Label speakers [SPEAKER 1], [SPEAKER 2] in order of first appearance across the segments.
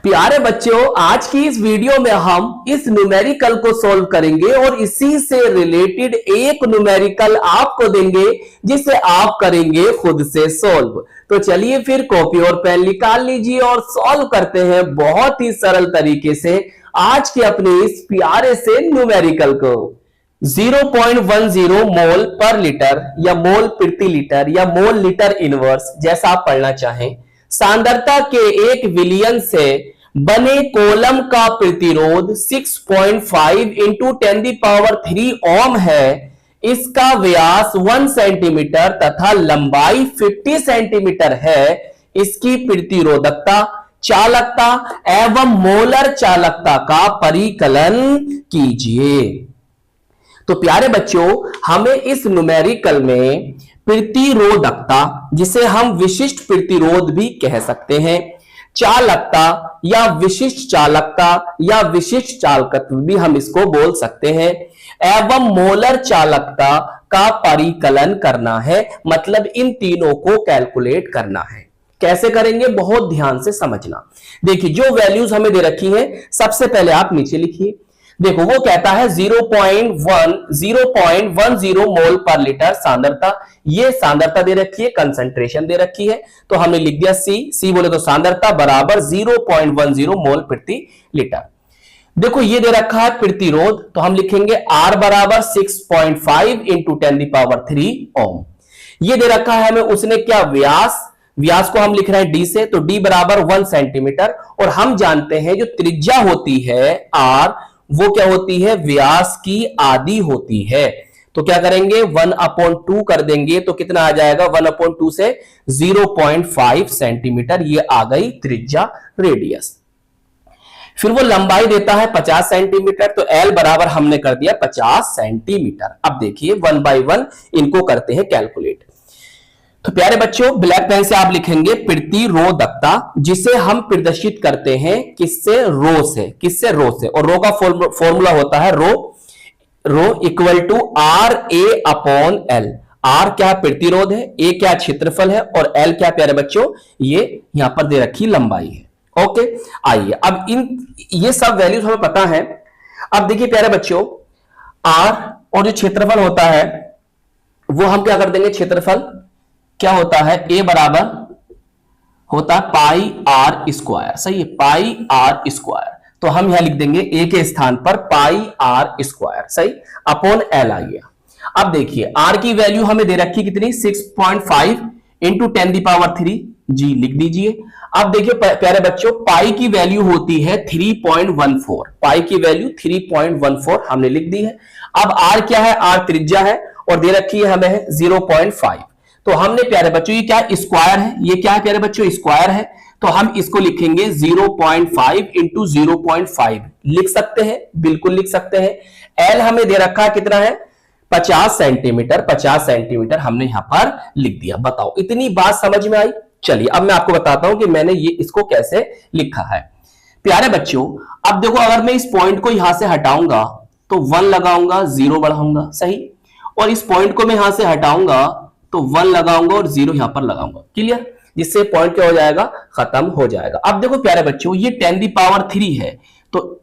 [SPEAKER 1] प्यारे बच्चों, आज की इस वीडियो में हम इस न्यूमेरिकल को सॉल्व करेंगे और इसी से रिलेटेड एक न्यूमेरिकल आपको देंगे जिसे आप करेंगे खुद से सॉल्व। तो चलिए फिर कॉपी और पेन निकाल लीजिए और सॉल्व करते हैं बहुत ही सरल तरीके से आज के अपने इस प्यारे से न्यूमेरिकल को। 0.10 मोल पर लीटर या मोल प्रति लीटर या मोल लीटर इनवर्स, जैसा आप पढ़ना चाहें, सांद्रता के 1 विलियन से बने कॉलम का प्रतिरोध 6.5 इंटू 10³ ओम है। इसका व्यास 1 सेंटीमीटर तथा लंबाई 50 सेंटीमीटर है। इसकी प्रतिरोधकता, चालकता एवं मोलर चालकता का परिकलन कीजिए। तो प्यारे बच्चों, हमें इस न्यूमेरिकल में प्रतिरोधकता, जिसे हम विशिष्ट प्रतिरोध भी कह सकते हैं, चालकता या विशिष्ट चालकता या विशिष्ट चालकत्व भी हम इसको बोल सकते हैं, एवं मोलर चालकता का परिकलन करना है। मतलब इन तीनों को कैलकुलेट करना है। कैसे करेंगे, बहुत ध्यान से समझना। देखिए, जो वैल्यूज हमें दे रखी है, सबसे पहले आप नीचे लिखिए। देखो, वो कहता है 0.10 मोल पर लीटर सांद्रता। ये सांद्रता दे रखी है, कंसंट्रेशन दे रखी है, तो हमने लिख दिया सी बोले तो सांद्रता बराबर 0.10 मोल प्रति लीटर। देखो, ये दे रखा है प्रतिरोध, तो हम लिखेंगे R बराबर 6.5 इंटू 10³ ओम। ये दे रखा है हमें उसने क्या, व्यास को हम लिख रहे हैं D से, तो D बराबर 1 सेंटीमीटर। और हम जानते हैं जो त्रिज्या होती है R, वो क्या होती है, व्यास की आधी होती है। तो क्या करेंगे, 1/2 कर देंगे, तो कितना आ जाएगा, 1/2 से 0.5 सेंटीमीटर। ये आ गई त्रिज्या, रेडियस। फिर वो लंबाई देता है 50 सेंटीमीटर, तो L बराबर हमने कर दिया 50 सेंटीमीटर। अब देखिए 1 बाय 1 इनको करते हैं कैलकुलेट। तो प्यारे बच्चों, ब्लैक पेन से आप लिखेंगे प्रतिरोधकता, जिसे हम प्रदर्शित करते हैं किससे, रो से, और रो का फॉर्मूला होता है rho equal to RA/L। R क्या प्रतिरोध है, A क्या क्षेत्रफल है, और L क्या प्यारे बच्चों, ये यहां पर दे रखी लंबाई है। ओके, आइए अब ये सब वैल्यूज हमें पता है। अब देखिए प्यारे बच्चों, R और जो क्षेत्रफल होता है वो हम क्या कर देंगे, क्षेत्रफल क्या होता है, A बराबर होता है पाई R स्क्वायर। सही है, पाई R स्क्वायर। तो हम यहां लिख देंगे A के स्थान पर पाई R स्क्वायर, सही, अपॉन L आ गया। अब देखिए R की वैल्यू हमें दे रखी कितनी, 6.5 इंटू 10³ जी, लिख दीजिए। अब देखिए प्यारे बच्चों, पाई की वैल्यू होती है 3.14। पाई की वैल्यू 3.14 हमने लिख दी है। अब R क्या है, R त्रिज्या है और दे रखी है हमें 0.5। तो हमने प्यारे बच्चों, ये क्या स्क्वायर है, ये क्या है प्यारे बच्चों, स्क्वायर है, तो हम इसको लिखेंगे 0.5 इंटू 0.5 लिख सकते हैं, बिल्कुल लिख सकते हैं। L हमें दे रखा कितना है, 50 सेंटीमीटर। 50 सेंटीमीटर हमने यहां पर लिख दिया। बताओ, इतनी बात समझ में आई? चलिए अब मैं आपको बताता हूं कि मैंने ये इसको कैसे लिखा है। प्यारे बच्चों, अब देखो, अगर मैं इस पॉइंट को यहां से हटाऊंगा तो 1 लगाऊंगा, 0 बढ़ाऊंगा, सही, और इस पॉइंट को मैं यहां से हटाऊंगा तो 1 लगाऊंगा और 0 यहां पर लगाऊंगा। क्लियर? जिससे पॉइंट क्या हो जाएगा, खत्म हो जाएगा। अब देखो प्यारे बच्चों, ये 10³ है, तो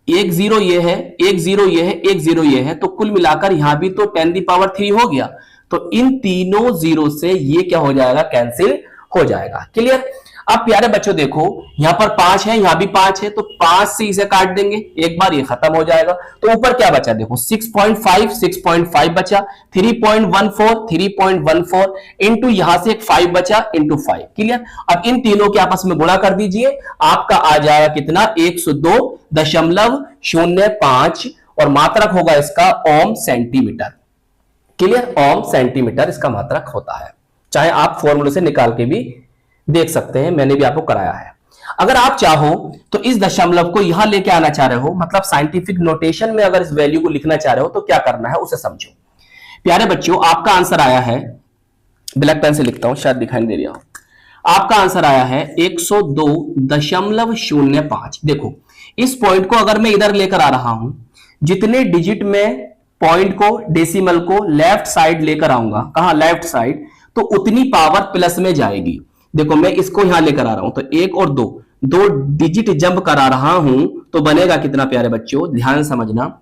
[SPEAKER 1] 1 0 ये है, 1 0 ये है, 1 0 ये है, तो कुल मिलाकर यहां भी तो 10³ हो गया। तो इन तीनों 0 से ये क्या हो जाएगा, कैंसिल हो जाएगा। क्लियर? अब प्यारे बच्चों देखो, यहां पर 5 है, यहां भी 5 है, तो 5 से इसे काट देंगे, एक बार ये खत्म हो जाएगा। तो ऊपर क्या बचा, देखो 6.5 बचा, 3.14 इंटू यहां से एक 5 बचा, इंटू 5। क्लियर? अब इन तीनों के आपस में गुणा कर दीजिए, आपका आ जाएगा कितना, 102.05 और मात्रक होगा इसका ओम सेंटीमीटर। क्लियर? ओम सेंटीमीटर इसका मात्रक होता है। चाहे आप फॉर्मूले से निकाल के भी देख सकते हैं, मैंने भी आपको कराया है। अगर आप चाहो तो इस दशमलव को यहां लेके आना चाह रहे हो, मतलब साइंटिफिक नोटेशन में अगर इस वैल्यू को लिखना चाह रहे हो, तो क्या करना है उसे समझो। प्यारे बच्चों, आपका आंसर आया है, ब्लैक पेन से लिखता हूं, शायद दिखाई दे रहा हो, आपका आंसर आया है 102.05। देखो, इस पॉइंट को अगर मैं इधर लेकर आ रहा हूं, जितने डिजिट में पॉइंट को, डेसिमल को लेफ्ट साइड लेकर आऊंगा, कहां, लेफ्ट साइड, तो उतनी पावर प्लस में जाएगी। देखो मैं इसको यहां लेकर आ रहा हूं, तो 1 और 2, दो डिजिट जंप करा रहा हूं तो बनेगा कितना प्यारे बच्चों, ध्यान समझना।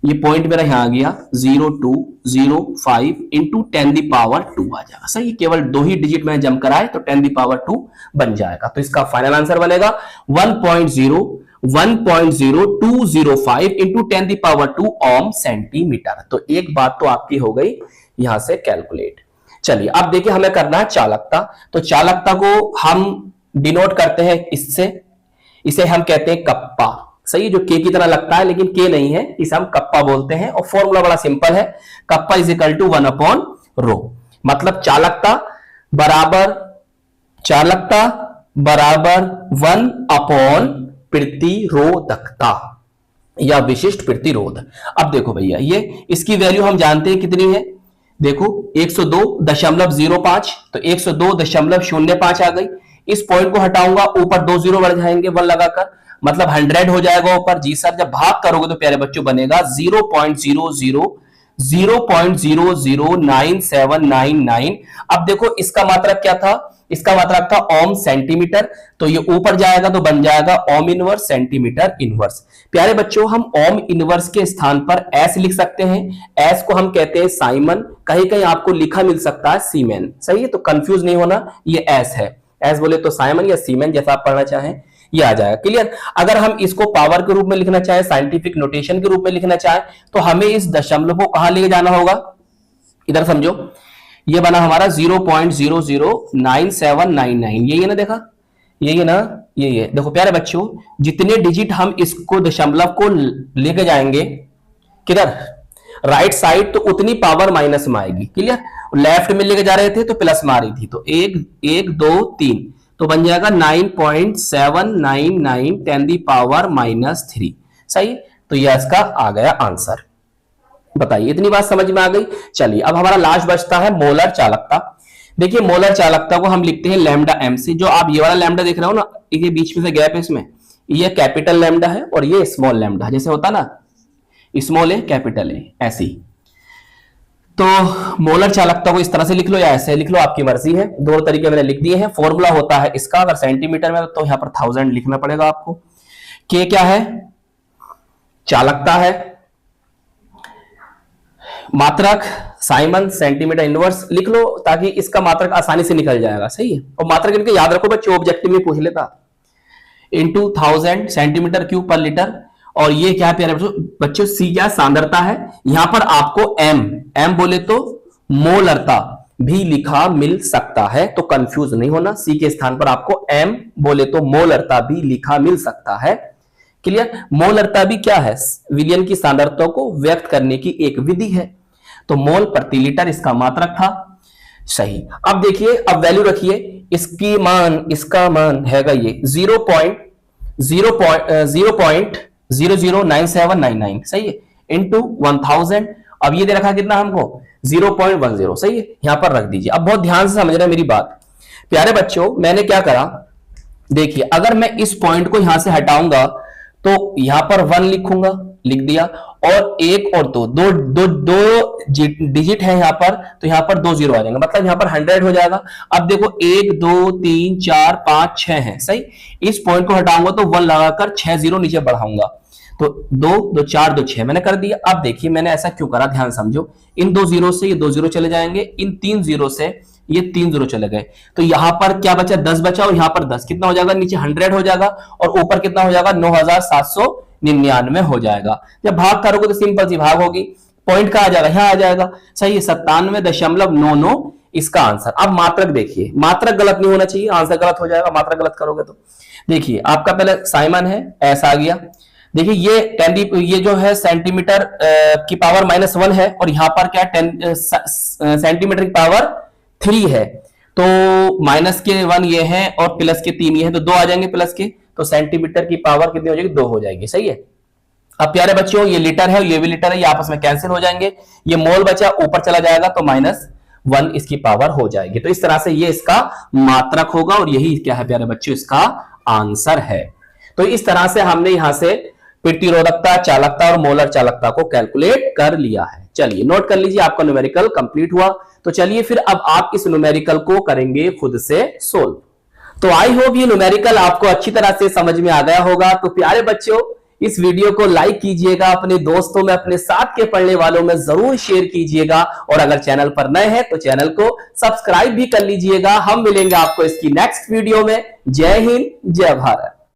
[SPEAKER 1] ये पॉइंट मेरा यहां आ गया 0205 इंटू 10 दी पावर 2 आ जाएगा। सही, केवल दो ही डिजिट में जंप कराए तो 10 दी पावर 2 बन जाएगा। तो इसका फाइनल आंसर बनेगा 1.0205 into 10 the power 2 ohm centimetre. तो एक बात तो आपकी हो गई यहां से कैलकुलेट। चलिए अब देखिए हमें करना है चालकता। तो चालकता को हम डिनोट करते हैं इससे, इसे हम कहते हैं कप्पा। सही, जो के की तरह लगता है लेकिन के नहीं है, इसे हम कप्पा बोलते हैं। और फॉर्मूला बड़ा सिंपल है, कप्पा इज इक्वल टू 1/ρ। मतलब चालकता बराबर 1 प्रतिरोधकता या विशिष्ट प्रतिरोध। अब देखो भैया, ये इसकी वैल्यू हम जानते हैं कितनी है, देखो 102.05, तो 102.05 आ गई। इस पॉइंट को हटाऊंगा, ऊपर 2 जीरो बढ़ जाएंगे 1 लगाकर, मतलब 100 हो जाएगा ऊपर। जी सर, जब भाग करोगे तो प्यारे बच्चों बनेगा 0.009799। अब देखो इसका मात्रक क्या था, इसका मात्रक था ओम सेंटीमीटर, तो ये ऊपर जाएगा तो बन जाएगा ओम इनवर्स सेंटीमीटर इनवर्स। प्यारे बच्चों, हम ओम इनवर्स के स्थान पर एस लिख सकते हैं। एस को हम कहते हैं साइमन, कहीं कहीं आपको लिखा मिल सकता है सीमेन। सही है, तो कंफ्यूज नहीं होना, ये एस है। एस बोले तो साइमन या सीमेन, जैसा आप पढ़ना चाहें ये आ जाएगा। क्लियर। अगर हम इसको पावर के रूप में लिखना चाहें, साइंटिफिक नोटेशन के रूप में लिखना चाहें, तो हमें इस दशमलव को कहां लेके जाना होगा, इधर समझो। ये बना हमारा 0.009799, यही है ना, देखा यही है ना, यही है। देखो प्यारे बच्चों, जितने डिजिट हम इसको दशमलव को लेके जाएंगे किधर, राइट साइड, तो उतनी पावर माइनस में आएगी। क्लियर। लेफ्ट में लेके जा रहे थे तो प्लस में आ रही थी, तो 1 1 2 3, तो बन जाएगा 9.799 10 दी पावर -3। सही, तो यह इसका आ गया आंसर। बताइए, इतनी बात समझ में आ गई। चलिए अब हमारा लास्ट बचता है मोलर चालकता। देखिए मोलर चालकता को हम लिखते हैं लैम्डा एम से। जो आप ये वाला लैम्डा देख रहे हो ना, ये बीच में से गैप है इसमें, ये कैपिटल लैम्डा है और ये स्मॉल लैम्डा, जैसे होता ना स्मॉल है कैपिटल है, ऐसी। तो मोलर चालकता को इस तरह से लिख लो या ऐसे लिख लो, आपकी मर्जी है। दो तरीके मैंने लिख दिए हैं। फॉर्मूला होता है इसका, अगर सेंटीमीटर में तो यहां पर 1000 लिखना पड़ेगा आपको। के क्या है, चालकता है, मात्रक साइमन सेंटीमीटर इनवर्स लिख लो, ताकि इसका मात्रक आसानी से निकल जाएगा। सही है। और मात्रक इनके याद रखो बच्चों, ऑब्जेक्टिव में पूछ लेता, इनटू 1000 सेंटीमीटर क्यूब पर लीटर। और ये क्या है प्यारे बच्चों, सी क्या सांद्रता है। यहां पर आपको एम बोले तो मोलरता भी लिखा मिल सकता है, तो कंफ्यूज नहीं होना। सी के स्थान पर आपको एम बोले तो मोलरता भी लिखा मिल सकता है। क्लियर। मोलरता भी क्या है, विलयन की सांद्रता को व्यक्त करने की एक विधि है। तो मोल प्रति लीटर इसका मात्रक था। सही। अब देखिए, अब वैल्यू रखिए, इसका मान हैगा ये 0.009799। सही है, इंटू 1000। अब ये दे रखा कितना हमको 0.10। सही है, यहां पर रख दीजिए। अब बहुत ध्यान से समझ रहे हैं मेरी बात। प्यारे बच्चों, मैंने क्या करा, देखिए अगर मैं इस पॉइंट को यहां से हटाऊंगा तो यहां पर 1 लिखूंगा, लिख दिया, और 1 और 2 डिजिट है यहां पर, तो यहां पर 2 जीरो आ जाएंगे, मतलब यहां पर 100 हो जाएगा। अब देखो 1 2 3 4 5 6 है। सही। इस पॉइंट को हटाऊंगा तो 1 लगाकर 6 जीरो नीचे बढ़ाऊंगा, तो 2 2 4 2 6 मैंने कर दिया। अब देखिए मैंने ऐसा क्यों करा, ध्यान समझो। इन 2 जीरो से ये 2 जीरो चले जाएंगे, इन 3 जीरो से ये 3 जीरो चले गए, तो यहां पर क्या बचा, 10 बचा, और यहां पर 10 कितना हो जाएगा, नीचे 100 हो जाएगा, और ऊपर कितना हो जाएगा 9799 हो जाएगा। जब भाग करोगे तो सिंपल सी भाग होगी, पॉइंट कहां आ जाएगा, यहां आ जाएगा। सही है, 97.99 इसका आंसर। अब मात्रक देखिए, मात्रक गलत नहीं होना चाहिए, आंसर गलत हो जाएगा मात्रक गलत करोगे तो। देखिए आपका पहले साइमन है, ऐसा आ गया। देखिए ये जो है सेंटीमीटर की पावर -1 है, और यहां पर क्या 10 सेंटीमीटर की पावर 3 है, तो माइनस के 1 ये है और प्लस के 3 ये है, तो 2 आ जाएंगे प्लस के, तो सेंटीमीटर की पावर कितनी हो जाएगी, 2 हो जाएगी। सही है। अब प्यारे बच्चों, ये लीटर है और ये भी लीटर है, ये आपस में कैंसिल हो जाएंगे, ये मोल बचा ऊपर चला जाएगा, तो -1 इसकी पावर हो जाएगी। तो इस तरह से ये इसका मात्रक होगा, और यही क्या है प्यारे बच्चों, इसका आंसर है। तो इस तरह से हमने यहां से प्रतिरोधकता, चालकता और मोलर चालकता को कैलकुलेट कर लिया है। चलिए नोट कर लीजिए, आपका न्यूमेरिकल कंप्लीट हुआ। तो चलिए फिर अब आप इस न्यूमेरिकल को करेंगे खुद से सोल्व। तो आई होप ये न्यूमेरिकल आपको अच्छी तरह से समझ में आ गया होगा। तो प्यारे बच्चों, इस वीडियो को लाइक कीजिएगा, अपने दोस्तों में, अपने साथ के पढ़ने वालों में जरूर शेयर कीजिएगा, और अगर चैनल पर नए हैं तो चैनल को सब्सक्राइब भी कर लीजिएगा। हम मिलेंगे आपको इसकी नेक्स्ट वीडियो में। जय हिंद, जय भारत।